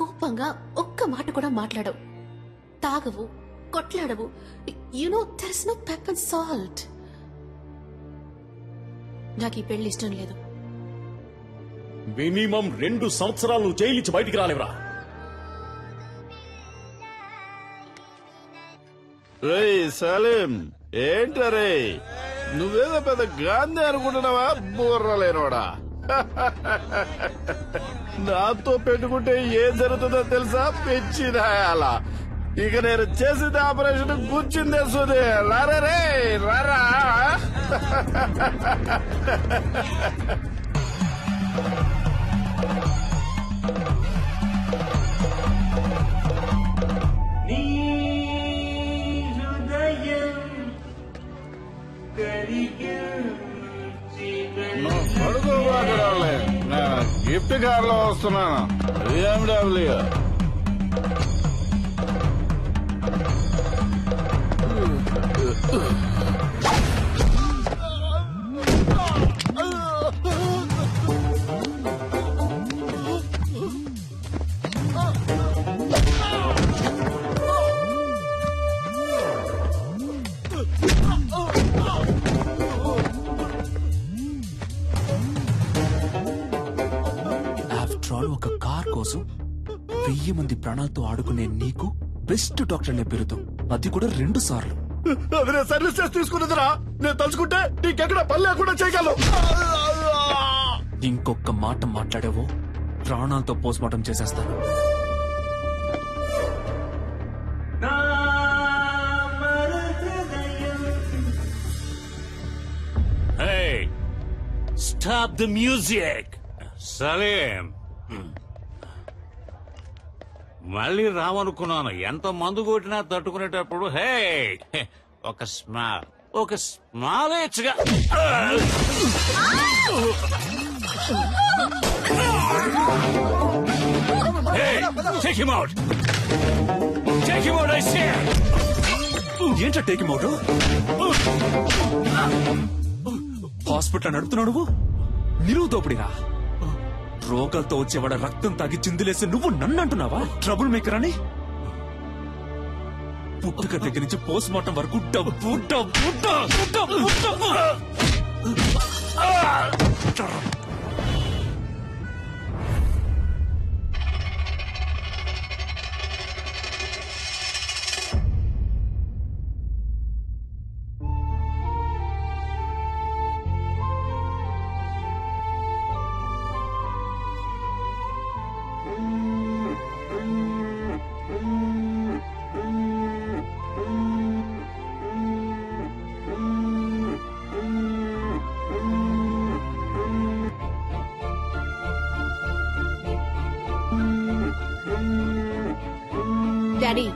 కోపంగా ఒక్క మాట కూడా మాట్లాడవు, తాగవు, కొట్లాడవు. There is no pepper and salt. నాకు ఈ పెళ్లి ఇష్టం లేదు. మినిమం 2 సంవత్సరాలు నువ్వు జైలించి బయటికి రాలేవరా? సలీం ఏంటరే, నువ్వేదో పెద్ద గాంధీ అనుకుంటున్నావా? బుర్రలేనోడా, నాతో పెట్టుకుంటే ఏం జరుగుతుందో తెలుసా? పెంచిదాయాలా. ఇక నేను చేసింది ఆపరేషన్ కూర్చుందే సుదే. లారే రారా. పడుకోబాకరాలే, నేను గిఫ్ట్ కార్ లో వస్తున్నాను. BMW. ఒక కార్ కోసం 1000 మంది ప్రాణాలతో ఆడుకునే నీకు బెస్ట్ డాక్టర్ అనే పేరుతో, అది కూడా 2 సార్లు. అది నేను సర్వీస్ చేసి తీసుకున్నదిరా. నేను తలుచుకుంటే నీకెక్కడ పని లేకుండా చేయగలను. ఇంకొక మాట మాట్లాడేవో ప్రాణాలతో పోస్ట్మార్టం చేసేస్తాను. Stop the music, Salim. మళ్ళీ రావనుకున్నాను. ఎంత మందు కొట్టినా తట్టుకునేటప్పుడు హే ఒక స్మాల్ ఇచ్చగా. ఏంటో టేక్ హిమ్ అవుట్. హాస్పిటల్ నడుపుతున్నావు నువ్వు. నిలువు దోపిడిరా. రోగాలతో వచ్చేవాడ రక్తం తాగి చిందులేసి నువ్వు నన్ను అంటున్నావా ట్రబుల్ మేకర్ అని? పుట్టుక దగ్గర నుంచి పోస్ట్ మార్టం వరకు డబ్బు డబ్బు డబ్బు డబ్బు డబ్బు. డాడీ,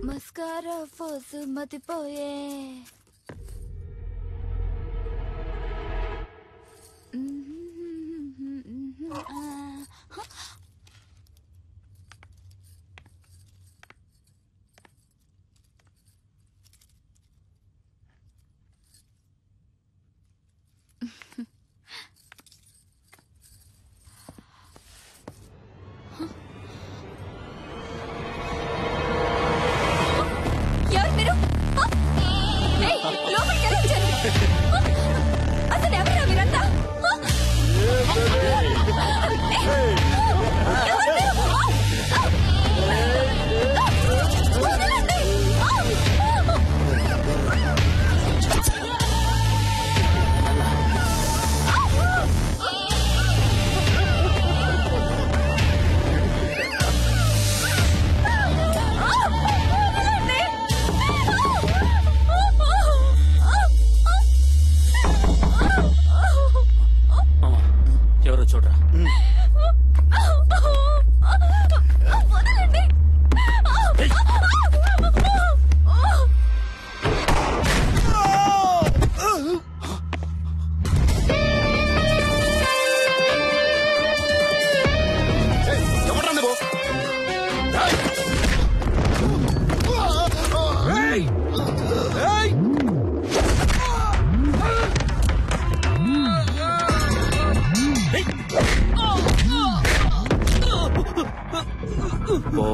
మస్కారా ఫోసు మతిపోయే. పో.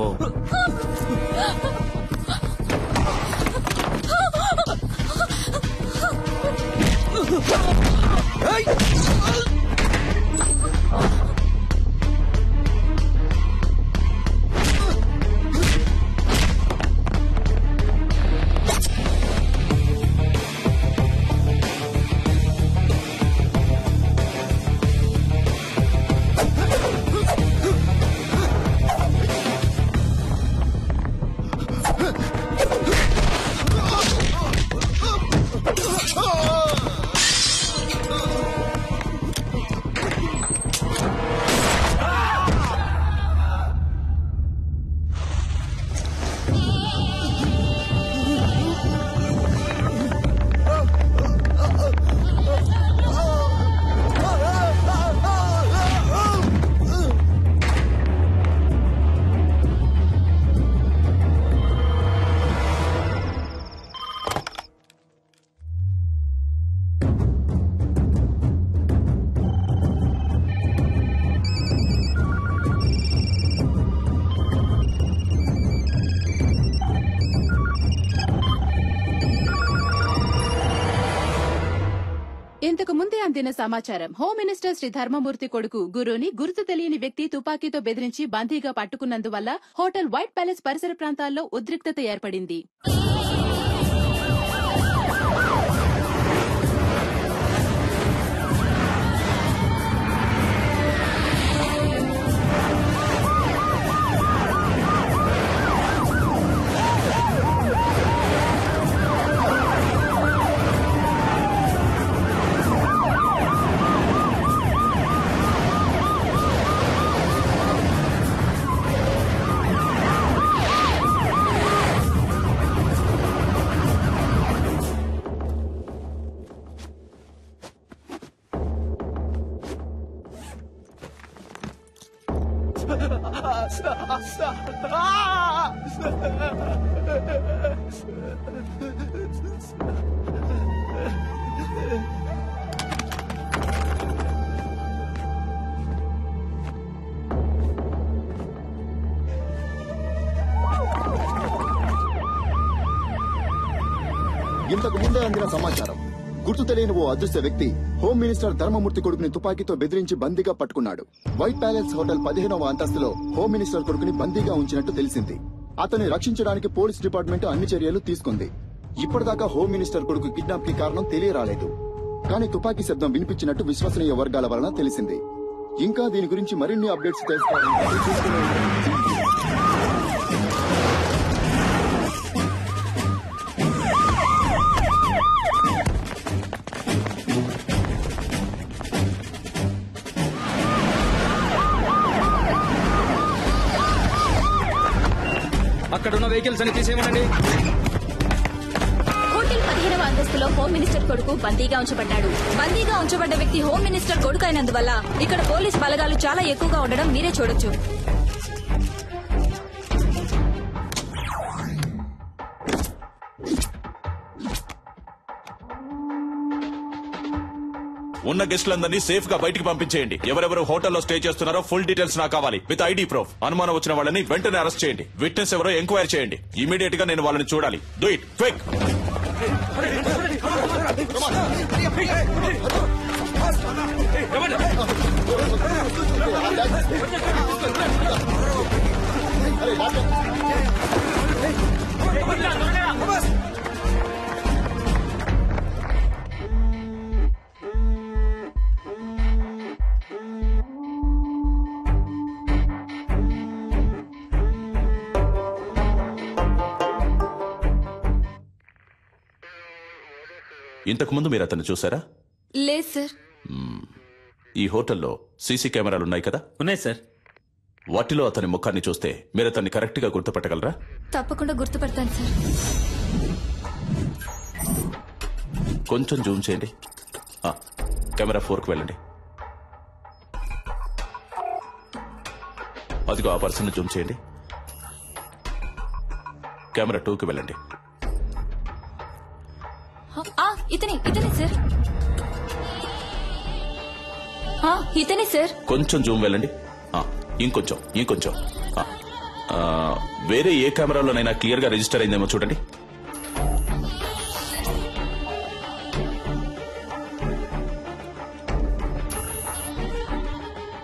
ఇంతకు ముందే అందిన సమాచారం. హోమ్ మినిస్టర్ శ్రీ ధర్మమూర్తి కొడుకు గురుని గుర్తు తెలియని వ్యక్తి తుపాకీతో బెదిరించి బందీగా పట్టుకున్నందువల్ల హోటల్ వైట్ ప్యాలెస్ పరిసర ప్రాంతాల్లో ఉద్రిక్తత ఏర్పడింది. ఇంతకు ముందే అందిన సమాచారం. గుర్తు తెలియని ఓ అదృశ్య వ్యక్తి హోమ్ మినిస్టర్ ధర్మమూర్తి కొడుకుని తుపాకీతో బెదిరించి బందీగా పట్టుకున్నాడు. వైట్ ప్యాలెస్ హోటల్ 15వ అంతస్తులో హోమ్ మినిస్టర్ కొడుకుని బందీగా ఉంచినట్టు తెలిసింది. అతన్ని రక్షించడానికి పోలీస్ డిపార్ట్మెంట్ అన్ని చర్యలు తీసుకుంది. ఇప్పటిదాకా హోమ్ మినిస్టర్ కొడుకు కిడ్నాప్ కి కారణం తెలియరాలేదు. కానీ తుపాకీ శబ్దం వినిపించినట్టు విశ్వసనీయ వర్గాల వలన తెలిసింది. ఇంకా దీని గురించి మరిన్ని అప్డేట్స్ తెలుసుకోవాలంటే చూస్తూనే ఉండండి. అక్కడున్న వెహికల్స్ అని తీసేయమనండి. హోటల్ 15వ అంతస్తులో హోమ్ మినిస్టర్ కొడుకు బందీగా ఉంచబడ్డాడు. బందీగా ఉంచబడ్డ వ్యక్తి హోమ్ మినిస్టర్ కొడుకు అయినందువల్ల ఇక్కడ పోలీస్ బలగాలు చాలా ఎక్కువగా ఉండడం మీరే చూడొచ్చు. ఉన్న గెస్టులందరినీ సేఫ్ గా బయటికి పంపించేయండి. ఎవరెవరు హోటల్లో స్టే చేస్తున్నారో ఫుల్ డీటెయిల్స్ నాకు కావాలి విత్ ఐడి ప్రూఫ్. అనుమానం వచ్చిన వాళ్ళని వెంటనే అరెస్ట్ చేయండి. విట్నెస్ ఎవరో ఎంక్వైరీ చేయండి. ఇమీడియట్ గా నేను వాళ్ళని చూడాలి. Do it quick. ఇంతకు ముందు మీరు అతన్ని చూసారా? లేదు సార్. ఈ హోటల్లో సీసీ కెమెరాలు ఉన్నాయి కదా? ఉన్నాయి సార్. వాటిలో అతని ముఖాన్ని చూస్తే మీరు అతన్ని కరెక్ట్ గా గుర్తుపట్టగలరా? తప్పకుండా గుర్తుపడతాను సార్. కొంచెం జూమ్ చేయండి. కెమెరా 4కి వెళ్ళండి. అదిగో ఆ పర్సన్ జూమ్ చేయండి. కెమెరా 2కి వెళ్ళండి. ఇతనే సార్. ఇతనే సార్. కొంచెం జూమ్ వెళ్ళండి. ఇంకొంచెం వేరే ఏ కెమెరాలోనైనా క్లియర్ గా రిజిస్టర్ అయిందేమో చూడండి.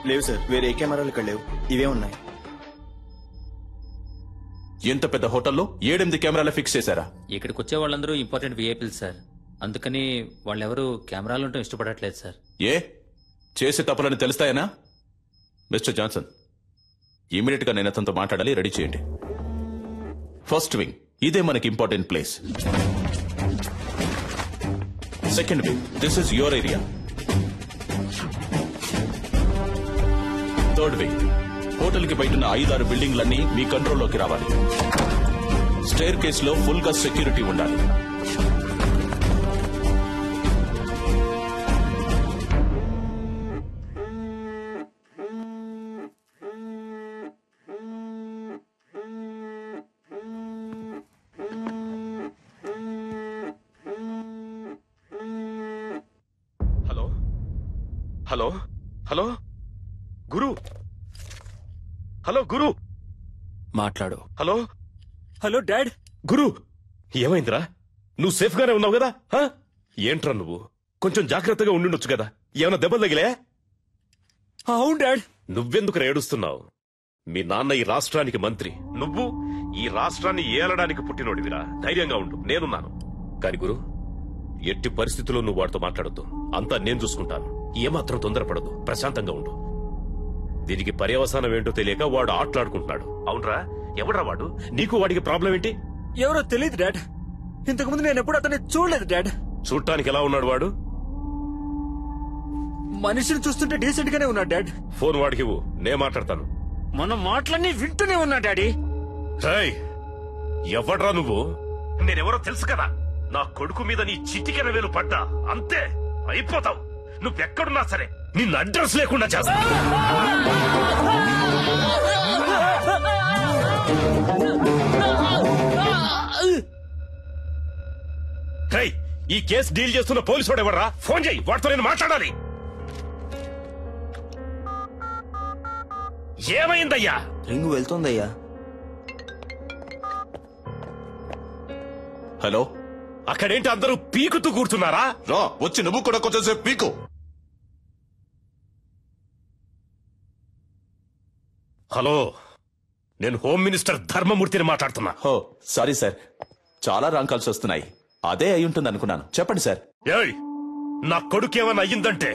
లేవు సార్, వేరే ఏ కెమెరాలు ఇక్కడ లేవు, ఇవే ఉన్నాయి. ఎంత పెద్ద హోటల్లో 7-8 కెమెరాలు ఫిక్స్ చేశారా? ఇక్కడికి వచ్చే వాళ్ళందరూ ఇంపార్టెంట్ విఐపీలు సార్, అందుకని వాళ్ళెవరూ కెమెరాలు ఉండటం ఇష్టపడట్లేదు సార్. ఏ చేసే తప్పులని తెలుస్తాయనా? మిస్టర్ జాన్సన్, ఇమీడియట్ గా నేను అతనితో మాట్లాడాలి, రెడీ చేయండి. ఫస్ట్ వింగ్, ఇదే మనకి important place. Second wing, this is your area. Third wing, hotel కి బయట 5-6 బిల్డింగ్లన్నీ మీ కంట్రోల్లోకి రావాలి. స్టేర్ కేస్ లో ఫుల్ గా సెక్యూరిటీ ఉండాలి. హలో హలో హలో గురు, హలో గురు, మాట్లాడు. Hello hello dad. గురు, ఏమైందిరా? నువ్వు సేఫ్ గానే ఉన్నావు కదా? ఏంట్రా నువ్వు? కొంచెం జాగ్రత్తగా ఉండుండొచ్చు కదా. ఏమైనా దెబ్బలు తగిలే? అవును డాడ్. నువ్వెందుకు ఏడుస్తున్నావు? మీ నాన్న ఈ రాష్ట్రానికి మంత్రి, నువ్వు ఈ రాష్ట్రాన్ని ఏలడానికి పుట్టినోడివిరా. ధైర్యంగా ఉండు, నేనున్నాను. కాని గురు, ఎట్టి పరిస్థితుల్లో నువ్వు వాడితో మాట్లాడొద్దు. అంతా నేను చూసుకుంటాను. ఏమాత్రం తొందరపడదు, ప్రశాంతంగా ఉండు. దీనికి పర్యవసానం ఏంటో తెలియక వాడు ఆటలాడుకుంటున్నాడు. అవునరా? ఎవడ్రా వాడు? నీకు వాడికి ప్రాబ్లం ఏంటి? ఎవరో తెలియదు డాడ్. ఇంతకుముందు నేను ఎప్పుడు అతన్ని చూడలేదు డాడ్. చూడటానికి ఎలా ఉన్నాడు వాడు? మనిషిని చూస్తుంటే డీసెంట్ గానే ఉన్నాడు డాడ్. ఫోన్ వాడికి ఇవ్వు, నే మాట్లాడతాను. మన మాటలన్నీ వింటూనే ఉన్నా డాడీ. ఎవడ్రా నువ్వు? నేనెవరో తెలుసు కదా. నా కొడుకు మీద నీ చిటికెన వేలు పడ్డా అంతే, అయిపోతావు. నువ్వెక్కడున్నా సరే నిన్ను అడ్రస్ లేకుండా చేస్తా. ఈ కేసు డీల్ చేస్తున్న పోలీసు వాడు ఎవర్రా? ఫోన్ చేయి, వాడితో నేను మాట్లాడాలి. ఏమైందయ్యా? రింగు వెళ్తోందయ్యా. హలో, అక్కడేంటి అందరూ పీకుతూ కూర్చున్నారా? రా, వచ్చి నువ్వు కూడా కొంచెంసేపు పీకు. హలో, నేను హోమ్ మినిస్టర్ ధర్మమూర్తిని మాట్లాడుతున్నా. హో, సారీ సార్, చాలా రాంగ్ కాల్స్ వస్తున్నాయి. అదే అయి ఉంటుంది అనుకున్నాను. చెప్పండి సార్. ఏయ్, నా కొడుకు ఏమన్నా అయ్యిందంటే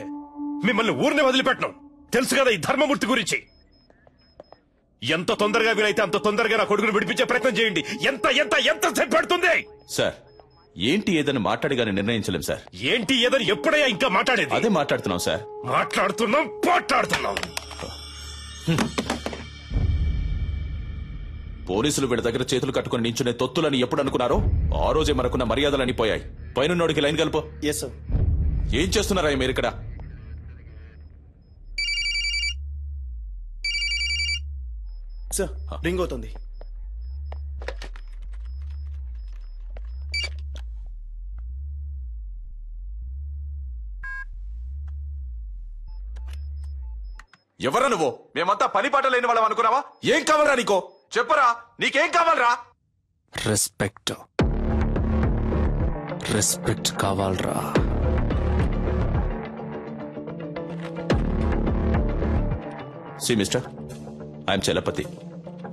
మిమ్మల్ని ఊరినే వదిలిపెట్టను. తెలుసు కదా ఈ ధర్మమూర్తి గురించి. ఎంత తొందరగా వీలైతే అంత తొందరగా నా కొడుకును విడిపించే ప్రయత్నం చేయండి. ఎంత ఎంత ఎంత సేపు పడుతుంది? సార్, ఏంటి ఏదని మాట్లాడిగానే నిర్ణయించలేం సార్. ఏంటి ఏదని ఎప్పుడయ్యా ఇంకా మాట్లాడేది? అదే మాట్లాడుతున్నాం సార్. మాట్లాడుతున్నాం. పోలీసులు వీళ్ళ దగ్గర చేతులు కట్టుకుని నించునే తొత్తులని ఎప్పుడు అనుకున్నారో ఆ రోజే మనకున్న మర్యాదలని పోయాయి. పైనున్నోడికి లైన్ కలుపు. Yes sir. ఏం చేస్తున్నారా మీరు ఇక్కడ? సార్, రింగ్ అవుతుంది. ఎవరా నువ్వు? మేమంతా పని పాట లేని వాళ్ళం అనుకున్నావా? ఏం కావాలరా నీకో? చెప్పరా, నీకేం కావాలరా? రెస్పెక్ట్ రెస్పెక్ట్ కావాలరా. See mister, I'm Chalapathi,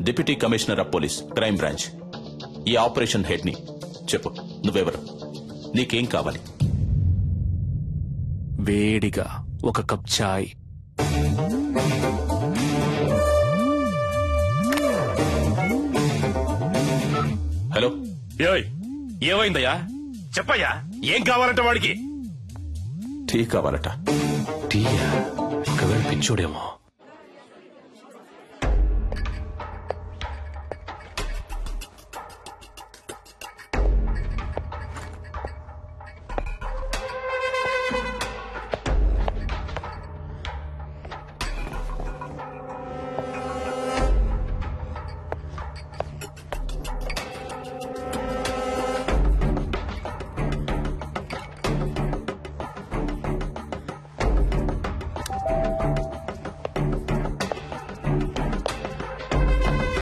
deputy commissioner of police, crime branch. ఈ ఆపరేషన్ హెడ్ ని. చెప్పు, నువ్వెవరు? నీకేం కావాలి? వేడిగా ఒక కప్ చాయ్. హలో, ఏమైందయ్యా? చెప్పయ్యా, ఏం కావాలంటే వాడికి? టీ కావాలట. టీయా? ఒకవేళ పిచ్చోడేమో.